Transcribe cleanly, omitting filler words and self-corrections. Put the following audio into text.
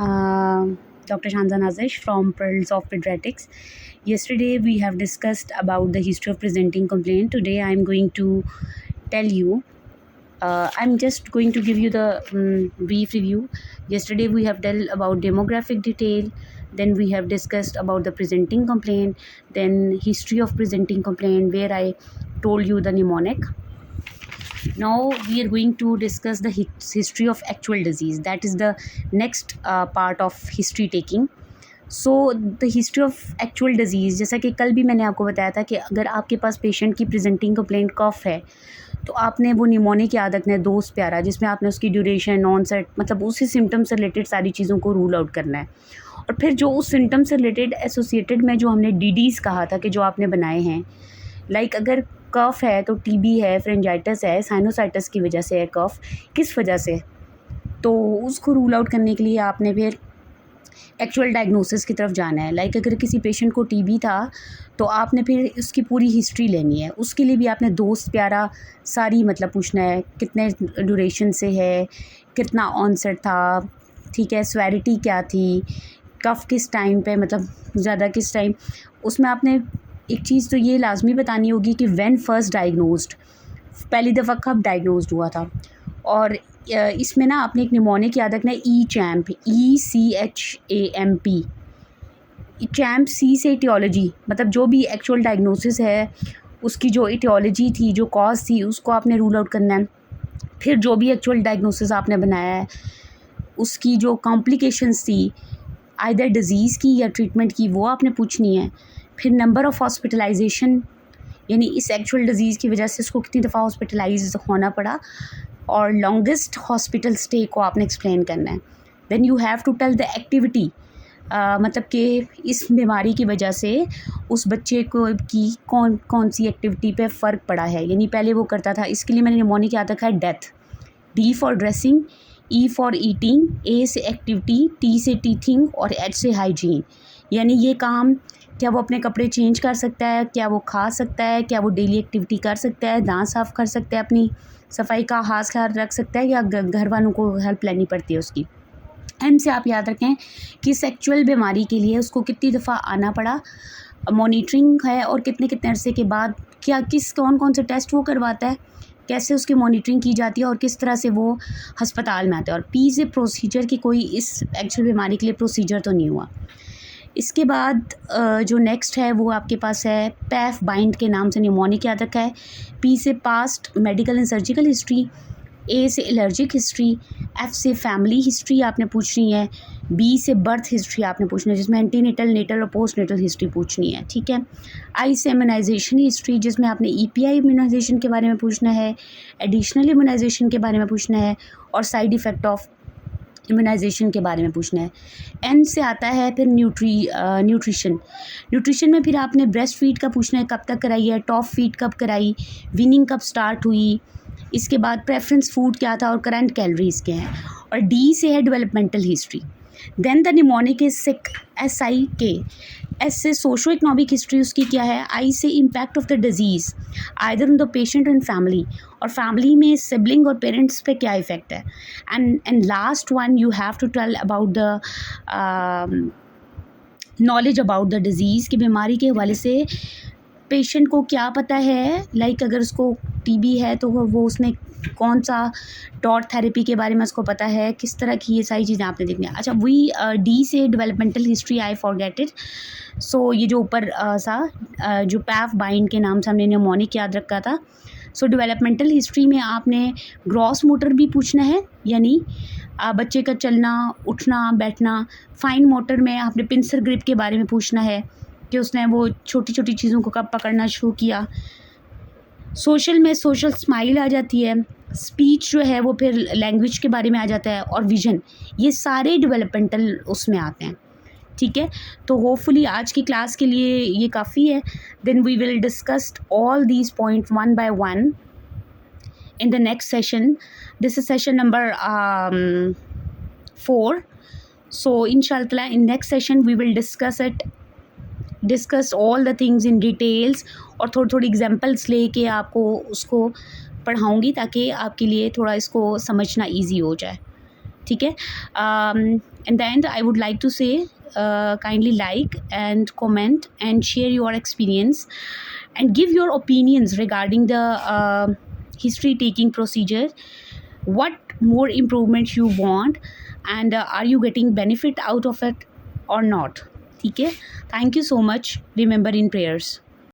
Dr. Shanza Nazish from Pearls of Pediatrics. Yesterday we have discussed about the history of presenting complaint. Today I am going to tell you, I'm just going to give you the brief review. Yesterday we have dealt about demographic detail, then we have discussed about the presenting complaint, then history of presenting complaint where I told you the mnemonic. Now we are going to discuss the history of actual disease. That is the next part of history taking. So the history of actual disease, जैसा कि कल भी मैंने आपको बताया था कि अगर आपके पास पेशेंट की प्रेजेंटिंग कंप्लेंट कफ है तो आपने वो निमोनिक याद रखना है, दोस्त प्यारा, जिसमें आपने उसकी ड्यूरेशन, ऑनसेट, मतलब उसी सिम्टम से रिलेटेड सारी चीज़ों को रूल आउट करना है। और फिर जो उस सिम्टम से रिलेटेड एसोसिएटेड में जो हमने डीडीज़ कहा था कि जो आपने बनाए हैं, लाइक अगर कफ है तो टीबी है, फ्रेंजाइटिस है, साइनोसाइटिस की वजह से है कफ, किस वजह से, तो उसको रूल आउट करने के लिए आपने फिर एक्चुअल डायग्नोसिस की तरफ जाना है। लाइक अगर किसी पेशेंट को टीबी था तो आपने फिर उसकी पूरी हिस्ट्री लेनी है, उसके लिए भी आपने दोस्त प्यारा सारी मतलब पूछना है, कितने ड्यूरेशन से है, कितना ऑनसेट था, ठीक है, स्वेरिटी क्या थी, कफ किस टाइम पे, मतलब ज़्यादा किस टाइम। उसमें आपने एक चीज़ तो ये लाजमी बतानी होगी कि व्हेन फर्स्ट डायग्नोस्ड, पहली दफ़ा कब डायग्नोस्ड हुआ था। और इसमें ना आपने एक निमोनिक याद रखना है, चैम्प, ECHAMP। चैम्प सी से इटियोलॉजी, मतलब जो भी एक्चुअल डायग्नोसिस है उसकी जो इटियोलॉजी थी, जो कॉज थी, उसको आपने रूल आउट करना है। फिर जो भी एक्चुअल डायग्नोसिस आपने बनाया है उसकी जो कॉम्प्लिकेशंस थी आइदर डिज़ीज़ की या ट्रीटमेंट की, वो आपने पूछनी है। फिर नंबर ऑफ़ हॉस्पिटलाइजेशन, यानी इस एक्चुअल डिज़ीज़ की वजह से उसको कितनी दफ़ा हॉस्पिटलाइज होना पड़ा, और लॉन्गेस्ट हॉस्पिटल स्टे को आपने एक्सप्लेन करना है। Then you have to tell the activity, मतलब कि इस बीमारी की वजह से उस बच्चे को की कौन कौन सी एक्टिविटी पे फ़र्क पड़ा है, यानी पहले वो करता था। इसके लिए मैंने निमोनिक याद रखा है death, D for dressing, E for eating, A से एक्टिविटी, T से टीथिंग और H से हाइजीन। यानी ये काम, क्या वो अपने कपड़े चेंज कर सकता है, क्या वो खा सकता है, क्या वो डेली एक्टिविटी कर सकता है, दांत साफ़ कर सकता है, अपनी सफाई का खास ख्याल रख सकता है, या घर वालों को हेल्प लेनी पड़ती है उसकी। एम से आप याद रखें कि सेक्चुअल बीमारी के लिए उसको कितनी दफ़ा आना पड़ा, मॉनिटरिंग है, और कितने कितने अरसे के बाद क्या कौन कौन से टेस्ट वो करवाता है, कैसे उसकी मॉनिटरिंग की जाती है, और किस तरह से वो हस्पताल में आता है। और पी से प्रोसीजर की कोई इस एक्चुअल बीमारी के लिए प्रोसीजर तो नहीं हुआ। इसके बाद जो नेक्स्ट है वो आपके पास है पैफ बाइंड के नाम से निमोनिक याद रखा है। पी से past medical and surgical history, A से एलर्जिक हिस्ट्री, एफ से फैमिली हिस्ट्री आपने पूछनी है, बी से बर्थ हिस्ट्री आपने पूछना है जिसमें एंटीनेटल, नेटल और पोस्ट नेटल हिस्ट्री पूछनी है, ठीक है। आई से इम्यूनाइजेशन हिस्ट्री जिसमें आपने EPI इम्यूनाइजेशन के बारे में पूछना है, एडिशनल इम्यूनाइजेशन के बारे में पूछना है, और साइड इफ़ेक्ट ऑफ इम्यूनाइजेशन के बारे में पूछना है। एन से आता है फिर न्यूट्रिशन में फिर आपने ब्रेस्ट फीड का पूछना है, कब तक कराई है, टॉप फीड कब कराई, वीनिंग कब स्टार्ट हुई, इसके बाद प्रेफरेंस फूड क्या था, और करंट कैलोरीज क्या हैं। और डी से है developmental history. Then the mnemonic is sick, SIK। S से सोशो इकनॉमिक हिस्ट्री उसकी क्या है, आई से impact of the disease either on the patient and family, और फैमिली में सिबलिंग और पेरेंट्स पे क्या इफ़ेक्ट है। And last one you have to tell about the knowledge about the disease की बीमारी के हवाले से पेशेंट को क्या पता है। लाइक अगर उसको टीबी है तो वो उसने कौन सा डॉट थेरेपी के बारे में उसको पता है, किस तरह की, ये सारी चीज़ें आपने देखनी है। अच्छा, वी डी से developmental history, I forget it. So ये जो ऊपर सा जो पैफ बाइंड के नाम से हमने निमोनिक याद रखा था। सो डेवलपमेंटल हिस्ट्री में आपने ग्रॉस मोटर भी पूछना है, यानी बच्चे का चलना, उठना, बैठना। फाइन मोटर में आपने पिंसर ग्रिप के बारे में पूछना है कि उसने वो छोटी छोटी चीज़ों को कब पकड़ना शुरू किया। सोशल में सोशल स्माइल आ जाती है, स्पीच जो है वो फिर लैंग्वेज के बारे में आ जाता है, और विजन, ये सारे डेवलपमेंटल उसमें आते हैं, ठीक है। तो होपफुली आज की क्लास के लिए ये काफ़ी है। Then we will discuss all these point one by one in the next session. This is session number 4. So inshallah in next session we will discuss all the things in details, और थोड़ी examples लेके आपको उसको पढ़ाऊँगी ताकि आपके लिए थोड़ा इसको समझना ईजी हो जाए। ठीक है. In the end, I would like to say, kindly like and comment and share your experience and give your opinions regarding the history taking procedure. What more improvements you want, and are you getting benefit out of it or not? ठीक है. Thank you so much. Remember in prayers.